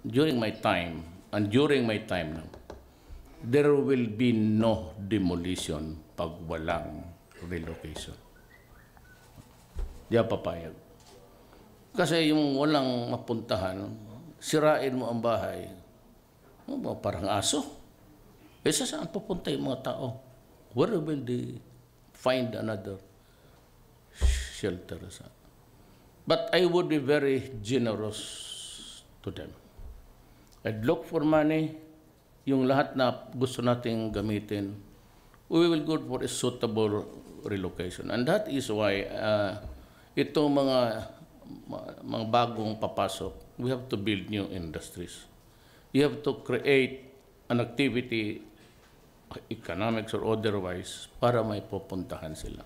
during my time, and during my time now, there will be no demolition pag walang relocation. Di ako papayag. Kasi yung walang mapuntahan, sirain mo ang bahay, parang aso. Saan pupunta yung mga tao? Where will they find another shelter? But I would be very generous to them. I'd look for money, yung lahat na gusto nating gamitin, we will go for a suitable relocation. And that is why itong mga bagong papasok, we have to build new industries. You have to create an activity, economics or otherwise, para may pupuntahan sila.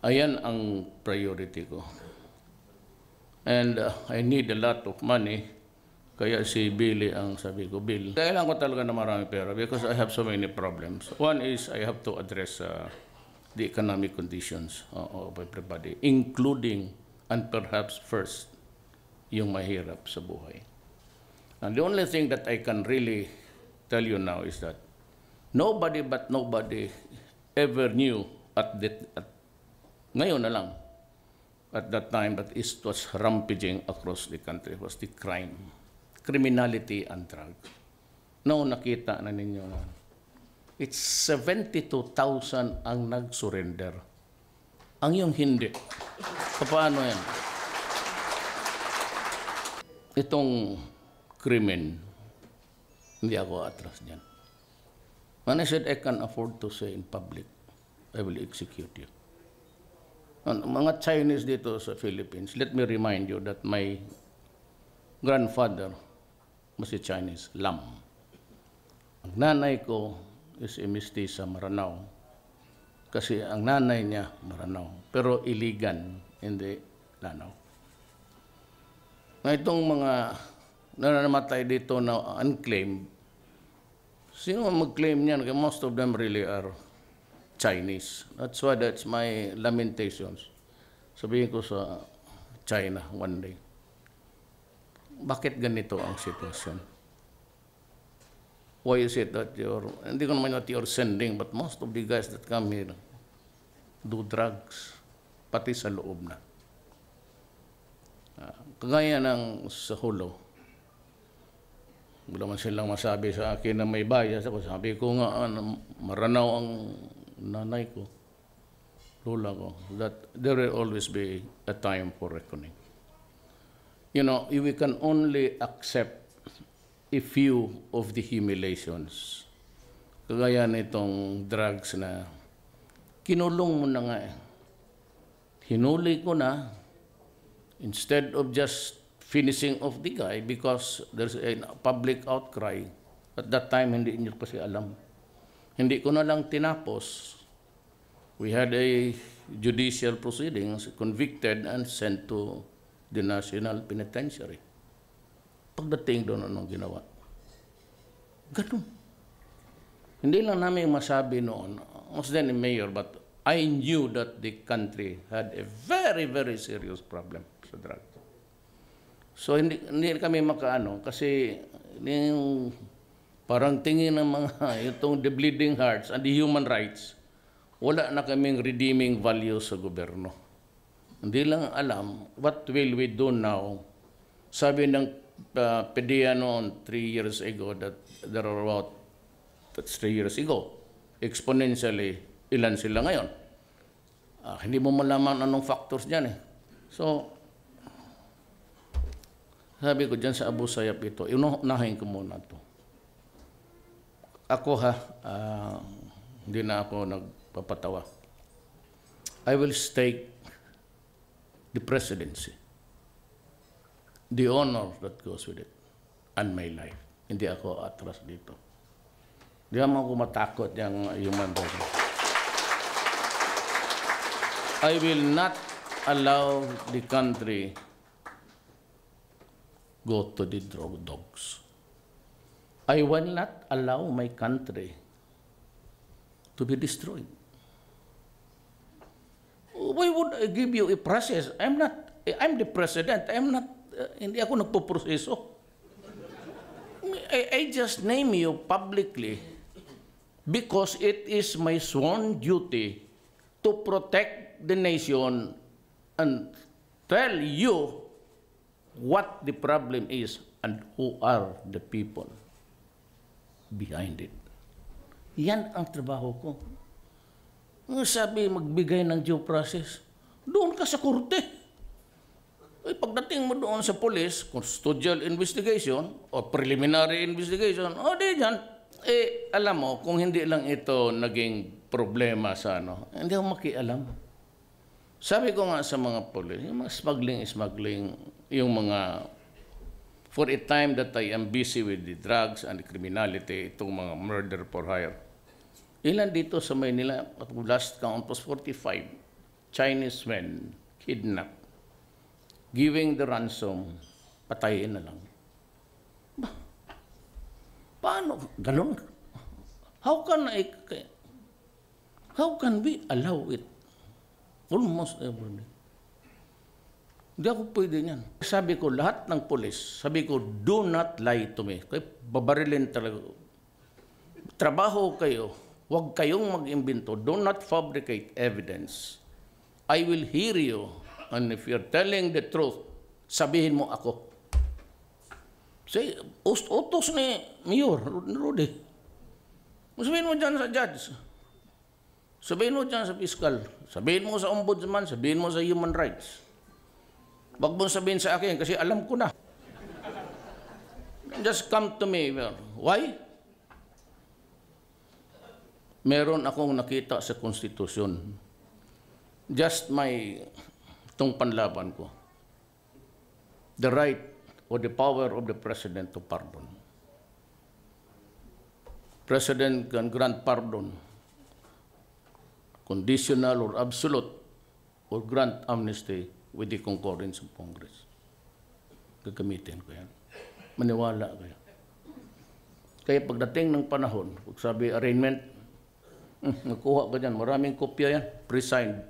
Ayan ang priority ko. And I need a lot of money. Kaya si Billy ang sabi ko, Bill, kailangan ko talaga na marami pera because I have so many problems. One is I have to address the economic conditions of everybody, including and perhaps first, yung mahirap sa buhay. And the only thing that I can really tell you now is that nobody ever knew ngayon na lang, at that time that it was rampaging across the country, was the crime, criminality and drugs. No, nakita na ninyo na. It's 72,000 ang nag-surrender. Ang yung hindi. Paano yan? Itong krimen, hindi ako atras dyan. When I said I can afford to say in public, I will execute you. Mga Chinese dito sa Philippines, let me remind you that my grandfather was a Chinese, Lam. Ang nanay ko is a mestiza Maranao. Kasi ang nanay niya Maranao, pero Iligan, hindi Lanao. Na itong mga nanamatay dito na unclaimed, sino mag-claim niyan? Most of them really are Chinese. That's why that's my lamentations. Sabihin ko sa China one day, bakit ganito ang sitwasyon? Why is it that hindi ko naman what you're sending, but most of the guys that come here do drugs, pati sa loob na. Kagaya ng sa Hulo, wala man silang masabi sa akin na may bias ako. Sabi ko nga, Maranao ang nanay ko, lola ko, that there will always be a time for reckoning. You know, we can only accept a few of the humiliations. Kagaya nitong drugs na kinulong mo na nga eh. Hinuli ko na, instead of just finishing off the guy because there's a public outcry. At that time, hindi niyo kasi alam. Hindi ko na lang tinapos. We had a judicial proceedings, convicted and sent to the National Penitentiary. Pagdating doon, anong ginawa? Ganun. Hindi lang namin masabi noon, I was then a mayor, but I knew that the country had a very, very serious problem sa drugs. So hindi kami makaano kasi yung parang tingin ng mga itong the bleeding hearts and the human rights, wala na kaming redeeming value sa gobyerno. Hindi lang alam, what will we do now? Sabi ng PDEA noon 3 years ago that there are about, that's 3 years ago, exponentially, ilan sila ngayon? Hindi mo malaman anong factors dyan eh. So, sabi ko dyan sa Abu Sayyaf ito, iunahin ko muna ito. Ako hindi na ako nagpapatawa. I will stake the presidency, the honor that goes with it, and my life. Hindi ako atras dito. Hindi naman ako matakot yung human rights. I will not allow the country go to the drug dogs. I will not allow my country to be destroyed. Why would I give you a process? I'm the president. Hindi ako nagpo-proseso. I just name you publicly because it is my sworn duty to protect the nation and tell you what the problem is and who are the people behind it. Yan ang trabaho ko. Sabi, magbigay ng due process. Doon ka sa korte. Eh, pagdating mo doon sa police, custodial investigation o preliminary investigation, di dyan. Eh, alam mo, kung hindi lang ito naging problema sa hindi ako makialam. Sabi ko nga sa mga police, yung mga smuggling, yung mga, for a time that I am busy with the drugs and the criminality, itong mga murder for hire. Ilan dito sa Maynila, at last count was 45 Chinese men kidnapped, giving the ransom, patayin na lang. Paano? Ganun? How can we allow it? Almost every day. Hindi ako pwede niyan. Sabi ko, lahat ng pulis, sabi ko, do not lie to me. Kaya babarilin talaga. Trabaho kayo. Huwag kayong mag-imbento. Do not fabricate evidence. I will hear you. And if you're telling the truth, sabihin mo ako. Say, utos ni Mayor Rudy. Sabihin mo dyan sa judge. Sabihin mo dyan sa fiscal. Sabihin mo sa ombudsman. Sabihin mo sa human rights. Wag mo sabihin sa akin kasi alam ko na. Just come to me. Why? Meron akong nakita sa konstitusyon. Just itong panlaban ko. The right or the power of the President to pardon. President can grant pardon, conditional or absolute, or grant amnesty with the concurrence of Congress. Gagamitin ko yan. Maniwala kayo. Kaya pagdating ng panahon, pag sabi arraignment, nakuha ka dyan, maraming kopya yan, pre-signed.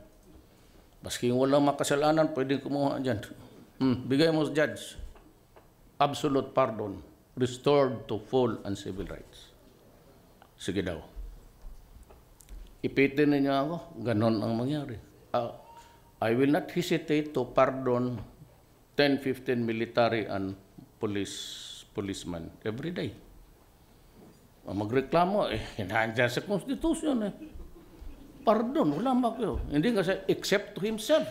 Baski walang makasalanan, pwede kumuha dyan. Bigay mo sa judge. Absolute pardon, restored to full and civil rights. Sige daw. Ipitin ninyo ako, ganon ang mangyari. I will not hesitate to pardon 10-15 military and policemen every day. Magreklamo, hinahanda sa Constitution. Pardon, wala kayo. Hindi kasi except to himself.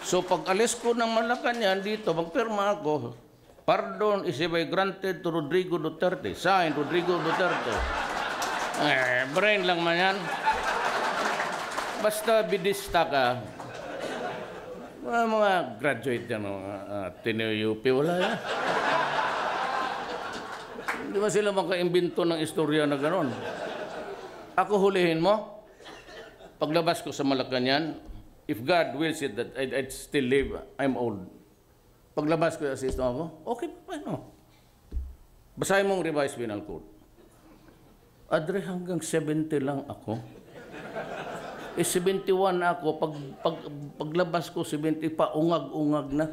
So pag alis ko ng Malacanang dito, magpirma ako, pardon is granted to Rodrigo Duterte. Signed, Rodrigo Duterte. Brain lang man yan. Basta bidista ka, mga graduate yan, Ateneo UP, wala yan. Hindi ba sila makaimbento ng istorya na gano'n? Ako hulihin mo, paglabas ko sa Malacanang, if God wills it that I'd still live, I'm old. Paglabas ko yung assistant ako, okay pa, no? Basahin mong revised penal code. Adre, hanggang 70 lang ako. 71 ako, paglabas ko 70 pa, ungag-ungag na.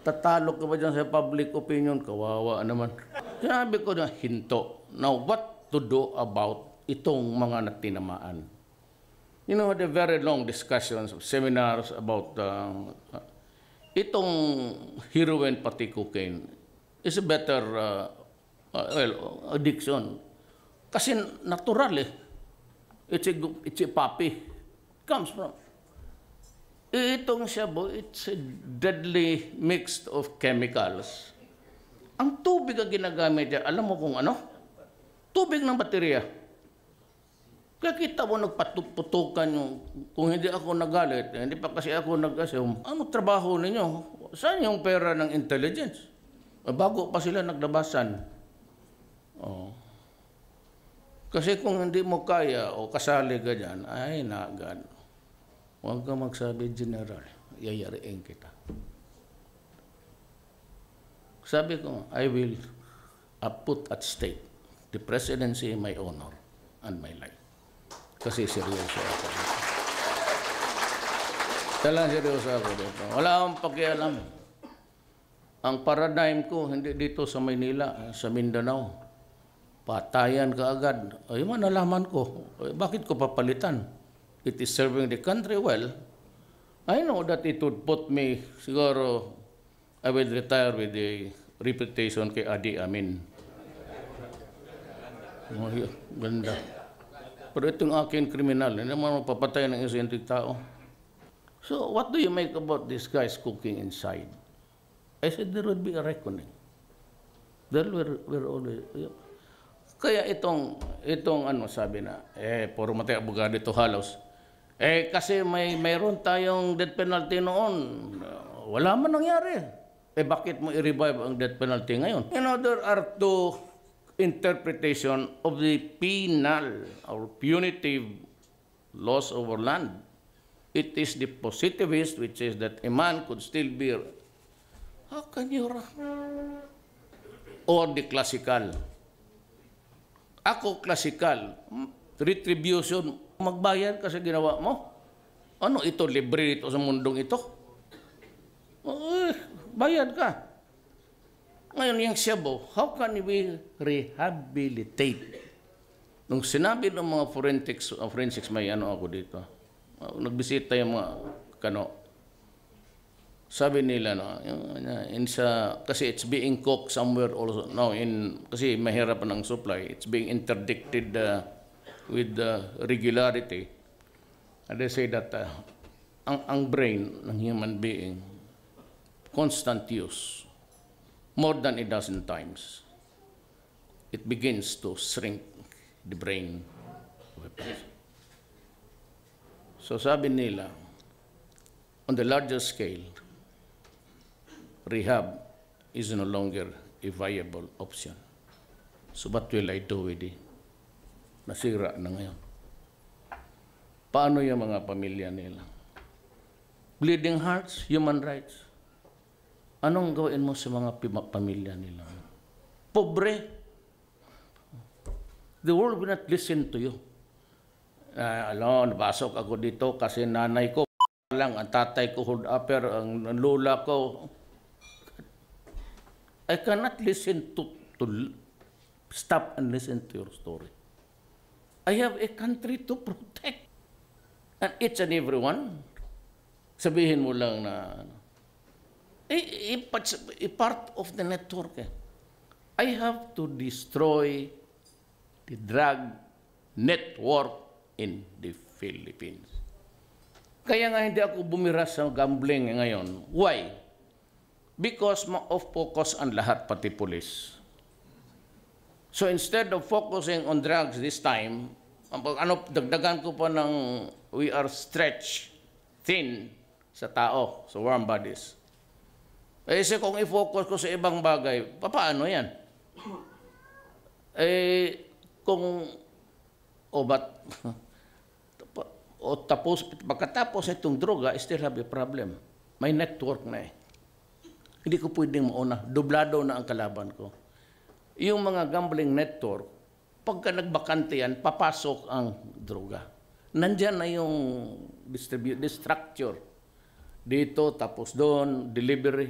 Tatalo ka ba dyan sa public opinion? Kawawa naman. Sinabi ko na hinto. Now, what to do about itong mga natinamaan? You know, the very long discussions, seminars about itong heroin pati cocaine is a better addiction. Kasi natural eh. It's a puppy. It comes from. Itong shabu, it's a deadly mix of chemicals. Ang tubig ang ginagamit niya, alam mo kung ano? Tubig ng baterya. Kaya kita mo nagpatuputukan yung, kung hindi ako nagalit, hindi pa kasi ako nag-assume, ano trabaho ninyo? Saan yung pera ng intelligence? Bago pa sila naglabasan. Oh. Kasi kung hindi mo kaya o kasali ka dyan, ay nagad. Huwag ka magsabi, General, yayariin kita. Sabi ko, I will put at stake the presidency, my honor, and my life. Kasi seryoso ako. Talagang seryoso ako dito. Wala akong pakialam. Ang paradigm ko, hindi dito sa Maynila, sa Mindanao. Patayan ka agad. Ay, nalaman ko. Ay, bakit ko papalitan? It is serving the country well. I know that it would put me, siguro, I will retire with the reputation kay Adi Amin. Oh, ganda. Pero itong akin kriminal, hindi naman mapapatay ng isang tao. So, what do you make about these guys cooking inside? I said there would be a reckoning. There were always... Kaya itong ano sabi na, puro matay abogado ito halos. Kasi mayroon tayong death penalty noon. Wala man nangyari. Bakit mo i-revive ang death penalty ngayon? You know, there are two interpretation of the penal or punitive laws over land. It is the positivist, which is that a man could still be... How can you... Or the classical. Ako, classical. Retribution. Magbayad ka sa ginawa mo. Ano ito? Libre ito sa mundong ito? Bayad ka. Ngayon, yung Shabu, how can we rehabilitate? Nung sinabi ng mga forensics, may ano ako dito. Nagbisita yung mga sabi nila kasi it's being cooked somewhere also now kasi mahirap ng supply, it's being interdicted with regularity, and they say that ang brain ng human being constant use more than a dozen times it begins to shrink the brain of a person. So sabi nila, on the larger scale, rehab is no longer a viable option. So what will I do with it? Nasira na ngayon. Paano yung mga pamilya nila? Bleeding hearts, human rights. Anong gawin mo sa mga pamilya nila? Pobre. The world will not listen to you. Nabasok ako dito kasi nanay ko lang, ang tatay ko hold upper, ang lola ko. I cannot listen to stop and listen to your story. I have a country to protect. And each and every one, sabihin mo lang na, a part of the network. I have to destroy the drug network in the Philippines. Kaya nga hindi ako bumira sa gambling ngayon. Why? Because of focus ang lahat, pati police. So instead of focusing on drugs this time, dagdagan ko pa ng we are stretched thin sa tao, sa warm bodies. Kasi kung i-focus ko sa ibang bagay, paano yan? Pagkatapos itong droga, I still have a problem. May network na Hindi ko pwedeng mauna. Dublado na ang kalaban ko. Yung mga gambling network, pagka nagbakante yan, papasok ang droga. Nandyan na yung structure. Dito, tapos doon, delivery.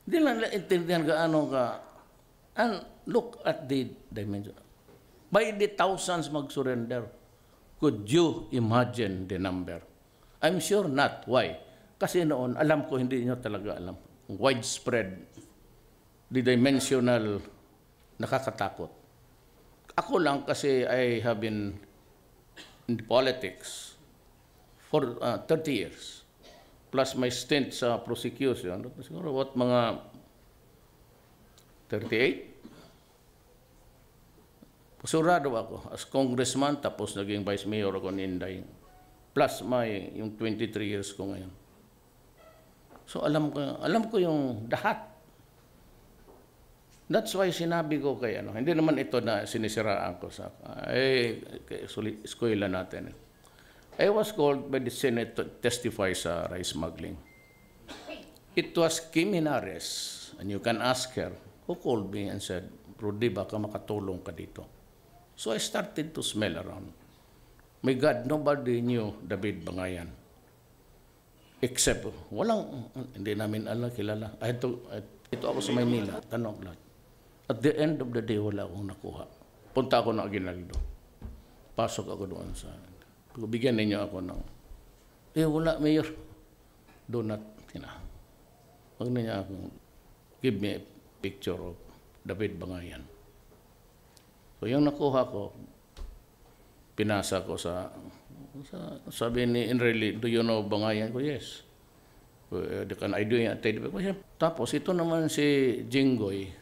Hindi lang intindihan gaano ka. And look at the dimension. By the thousands mag-surrender. Could you imagine the number? I'm sure not. Why? Kasi noon, alam ko, hindi nyo talaga alam. Widespread, the dimensional, nakakatakot. Ako lang kasi I have been in politics for 30 years. Plus my stint sa prosecution, siguro what, mga 38? Surado ako as congressman, tapos naging vice mayor ako ni Inday. Plus yung 23 years ko ngayon. So alam ko yung lahat. That's why sinabi ko kay hindi naman ito na sinisiraan ko sa eskwela natin. I was called by the Senate to testify sa rice smuggling. It was Kim Henares, and you can ask her, who called me and said, Rudy, baka makatulong ka dito. So I started to smell around. My God, nobody knew David Bangayan. Except, hindi namin kilala. I had to Ito ako sa Maynila, tanong lahat. At the end of the day, wala akong nakuha. Punta ako ng Aguinaldo. Pasok ako doon sa... Bigyan ninyo ako ng... wala, Mayor. Do not, Huwag niya akong... Give me a picture of David Bangayan. So yung nakuha ko, pinasa ko sa sabi ni Enreli, do you know Bangayan? Ko, yes. Can I do it? Tapos ito naman si Jinggoy,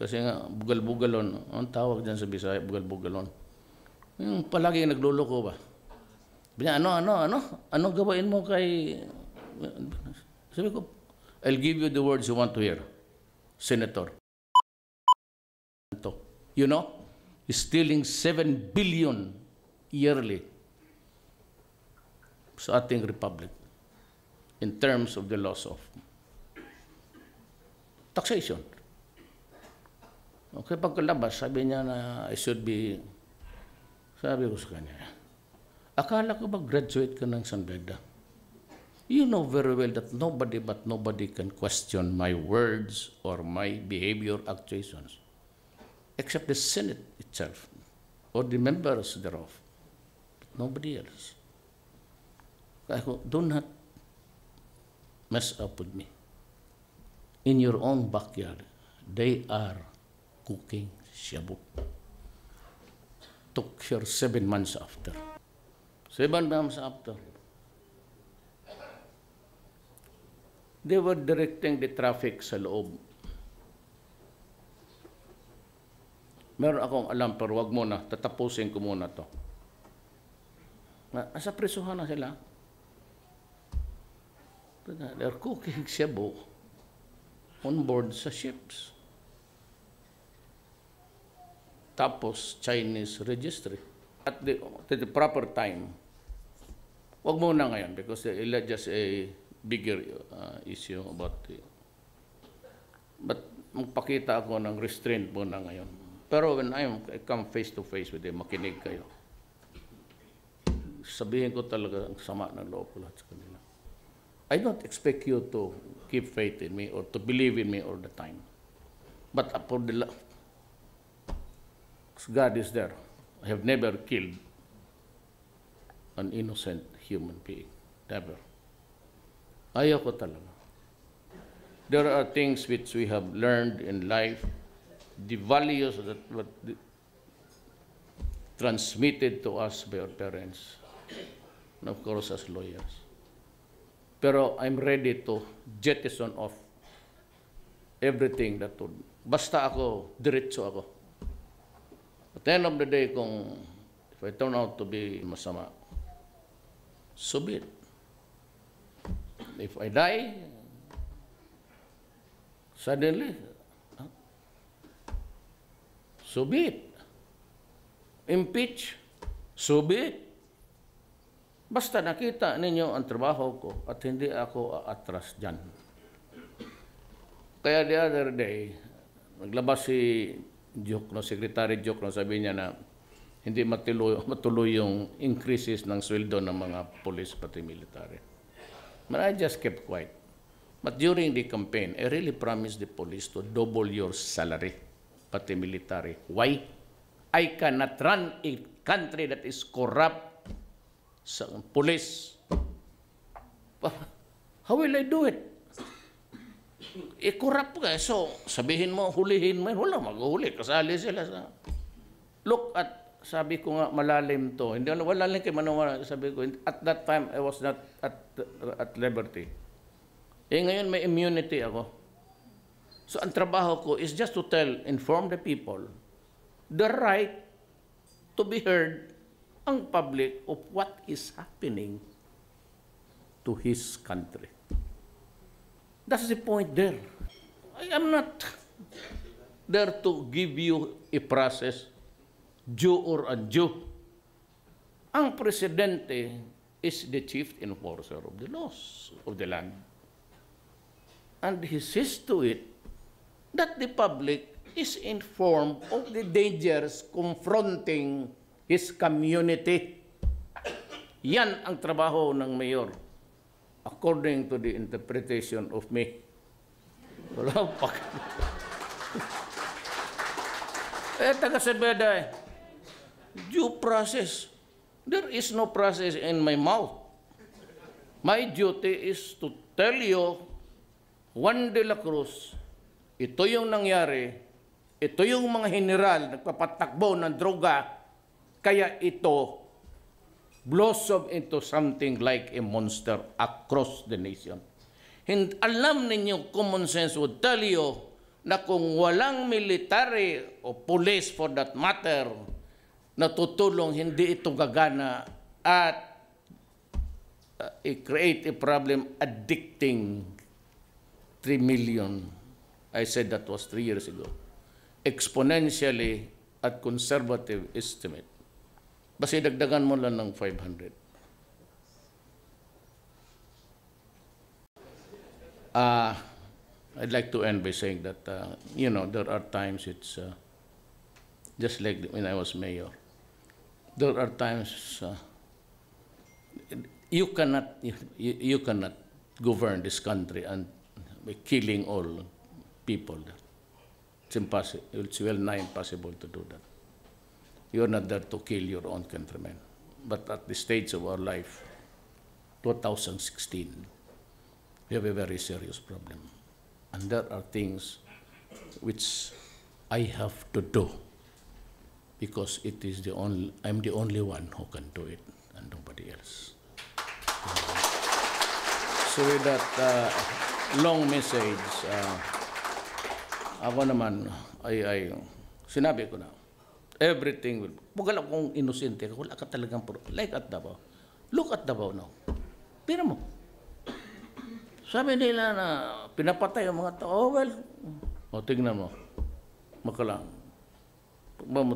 kasi nga bugal-bugalon, ang tawag dyan sa Bisaya, bugal-bugalon. Yung palagi nagluloko ba? Ano gawain mo kay... Sabi ko, I'll give you the words you want to hear. Senator. You know, he's stealing 7 billion yearly sa ating republic in terms of the loss of taxation. Okay, pagkalabas, sabi niya na I should be, sabi ko sa kanya, akala ko ba graduate ka ng San Beda? You know very well that nobody can question my words or my behavior actuations, except the Senate itself or the members thereof. But nobody else. Do not mess up with me. In your own backyard, they are cooking shabu. Took here 7 months after. 7 months after. They were directing the traffic sa loob. Meron akong alam, pero wag muna, tatapusin ko muna to. Nasa presuhan na sila. They're cooking shabu on board sa ships. Tapos, Chinese registry. At the proper time. Wag muna ngayon because it's just a bigger issue about it. But magpakita ako ng restraint muna ngayon. Pero when I come face to face with them, makinig kayo. Sabihin ko talaga ang sama ng loob ko lahat sa kanila. I don't expect you to keep faith in me or to believe in me all the time. But for the love, God is there. I have never killed an innocent human being. Never. Ayaw ko talaga. There are things which we have learned in life, the values that were transmitted to us by our parents, and of course as lawyers. Pero I'm ready to jettison off everything that would... Basta ako, diretso ako. At the end of the day, if I turn out to be masama, so be it. If I die, suddenly, so be it. Impeach, so be it. Basta nakita ninyo ang trabaho ko at hindi ako aatras dyan. Kaya the other day, naglabas si Secretary Jokno, sabi niya na hindi matuloy yung increases ng sweldo ng mga police pati military. But I just kept quiet. But during the campaign, I really promised the police to double your salary, pati military. Why? I cannot run a country that is corrupt sa police. How will I do it? Corrupt ka. So, sabihin mo, hulihin mo. Wala, maghuhuli. Kasali sila sa... Look at, sabi ko nga, malalim to. Hindi, wala lang kay Manawara. Sabi ko, at that time, I was not at liberty. Ngayon may immunity ako. So, ang trabaho ko is just to inform the people the right to be heard ang public of what is happening to his country. That's the point there. I am not there to give you a process, due or undue. Ang presidente is the chief enforcer of the laws of the land. And he sees to it that the public is informed of the dangers confronting his community. Yan ang trabaho ng mayor, according to the interpretation of me. Wala pak. Taga Sebeda, due process. There is no process in my mouth. My duty is to tell you, Juan de la Cruz, ito yung nangyari, ito yung mga general nagpapatakbo ng droga, kaya ito blossom into something like a monster across the nation. Alam ninyo, common sense would tell you na kung walang military o police for that matter na tutulong, hindi ito gagana at create a problem addicting 3 million. I said that was 3 years ago. Exponentially at conservative estimate. Basta dagdagan mo lang ng 500. I'd like to end by saying that, you know, there are times it's just like when I was mayor. There are times you cannot govern this country and by killing all people. It's impossible. It's well nigh impossible to do that. You're not there to kill your own countrymen. But at the stage of our life, 2016, we have a very serious problem. And there are things which I have to do because it is I'm the only one who can do it and nobody else. So with that long message, ako naman, sinabi ko na, everything will, pag alam kong inosente ka, wala ka talagang, like at Davao. Look at Davao now. Pira mo. Sabi nila na pinapatay ang mga tao. Oh, well, tignan mo. Makalang.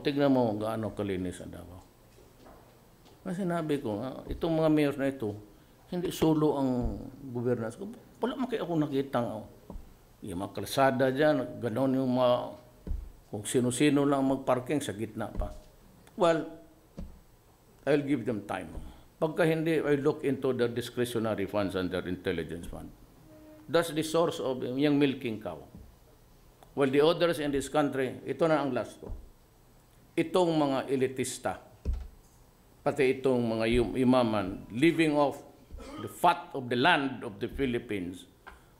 Tignan mo gaano kalinis ang Davao. Kasi sinabi ko, itong mga mayors na ito, hindi solo ang gobyerno. Wala man kayo akong nakita. Yung mga kalsada dyan, gano'n yung mga, kung sino-sino lang magparking sa gitna pa. Well, I'll give them time. Pagka hindi, I look into the discretionary funds and their intelligence fund. That's the source of yung milking cow. Well, the others in this country, ito na ang last ko. Itong mga elitista, pati itong mga imaman, living off the fat of the land of the Philippines,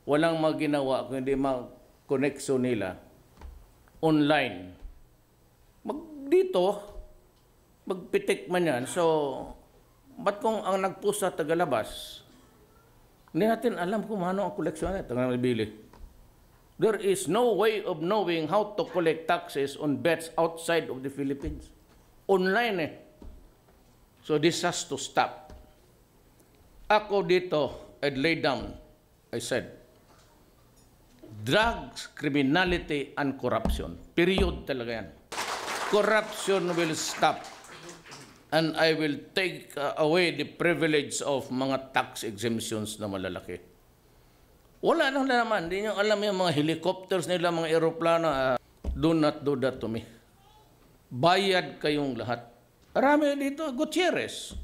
walang maginawa kundi mag-connection nila online. Dito, magpitik man yan. So, ba't kung ang nagpost sa tagalabas, hindi natin alam kung ano ang koleksyon na tagalabili. There is no way of knowing how to collect taxes on bets outside of the Philippines. Online eh. So this has to stop. Ako dito, I'd lay down, I said, drugs, criminality, and corruption. Period talaga yan. Corruption will stop. And I will take away the privilege of mga tax exemptions na malalaki. Wala nang naman. Hindi nyo alam yung mga helicopters nila, mga aeroplano. Do not do that to me. Bayad kayong lahat. Marami dito, Gutierrez.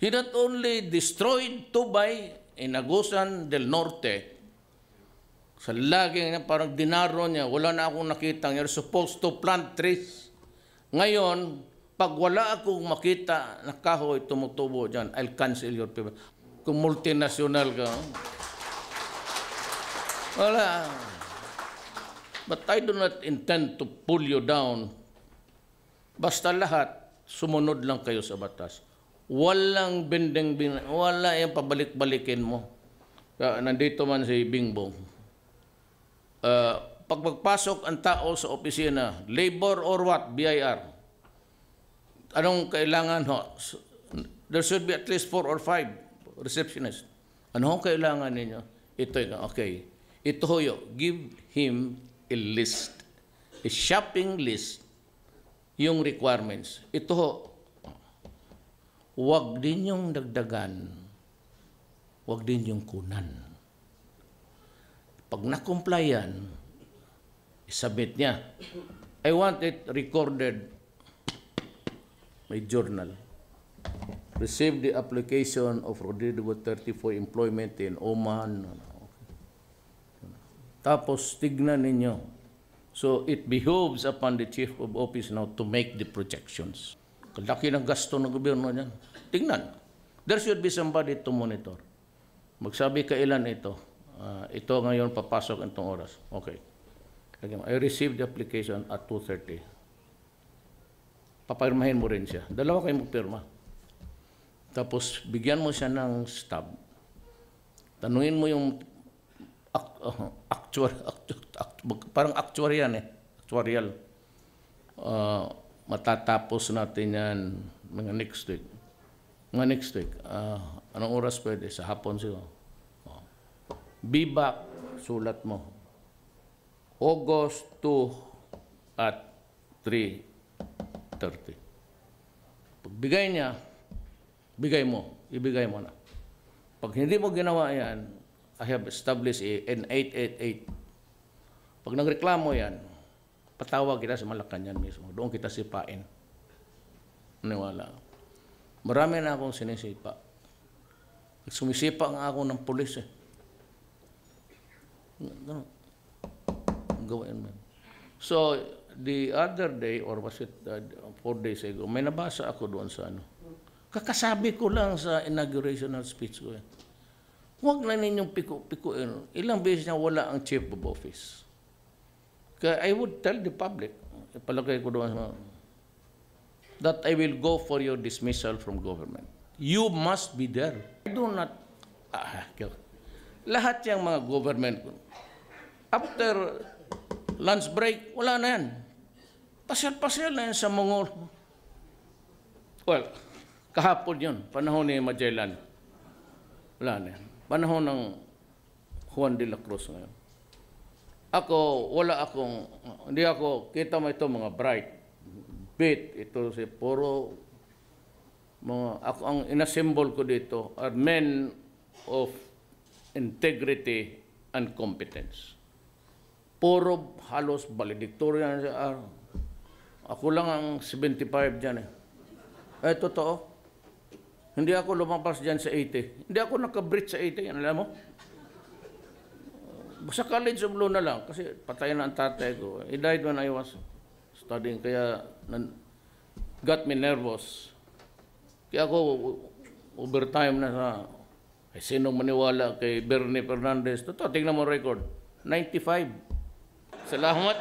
He not only destroyed Tubay in Agusan del Norte, sa laging parang dinaro niya, wala na akong nakita. You're supposed to plant trees. Ngayon, pag wala akong makita na kahoy tumutubo dyan, I'll cancel your paper. Kung multinational ka, wala. But I do not intend to pull you down. Basta lahat, sumunod lang kayo sa batas. Walang binding-binding, wala yung pabalik-balikin mo. Nandito man si Bingbong. Pag magpasok ang tao sa opisina, labor or what, BIR, anong kailangan ho? There should be at least 4 or 5 receptionists. Anong kailangan ninyo? Ito yun, okay. Ito ho, give him a list, a shopping list, yung requirements. Ito ho, huwag din yung dagdagan, huwag din yung kunan. Pag na-comply yan, isubmit niya. I want it recorded by journal. Received the application of Rodrigo 34 employment in Oman. Tapos tignan ninyo. So it behoves upon the Chief of Office now to make the projections. Kalaki ng gasto ng gobyerno niyan. Tingnan. There should be somebody to monitor. Magsabi kailan ito. Ito ngayon papasok itong oras. Okay. I received the application at 2:30. Papirmahin mo rin siya. Dalawa kayo magpirma. Tapos bigyan mo siya ng stub. Tanungin mo yung parang actuarial actuarial. Matatapos natin yan mga next week. Anong oras pwede? Sa hapon siguro. Be back, sulat mo. August 2 at 3:30. Pagbigay niya, ibigay mo na. Pag hindi mo ginawa yan, I have established an 888. Pag nagreklamo yan, patawag kita sa Malacanang mismo. Doon kita sipain. Maniwala. Marami na akong sinisipa. Sumisipa nga ako ng pulis eh. Ganun. Gawin mo. So, the other day, or was it 4 days ago, may nabasa ako doon sa ano. Kakasabi ko lang sa inaugurational speech ko eh. Huwag na ninyong piku-pikuin. Ilang beses niya wala ang Chief of Office. Kaya I would tell the public, ipalagay ko doon that I will go for your dismissal from government. You must be there. I do not... lahat yung mga government, after lunch break, wala na yan. Pasyal-pasyal na yan sa Mongol. Well, kahapon yun, panahon ni Magellan. Wala na yan. Panahon ng Juan de la Cruz ngayon. Hindi ako, kita mo ito mga bright, bit, ito si puro, ako ang inasymbol ko dito are men of integrity and competence. Puro halos valedictorian. Ako lang ang 75 dyan eh. Totoo. Hindi ako lumampas dyan sa 80. Hindi ako nakabrit sa 80. Alam mo? Sa College of Law na lang. Kasi patay na ang tatay ko. He died when I was studying. Kaya got me nervous. Kaya ako overtime na sa sinong maniwala kay Bernie Fernandez. Totoo, tingnan mo record. 95. Salamat.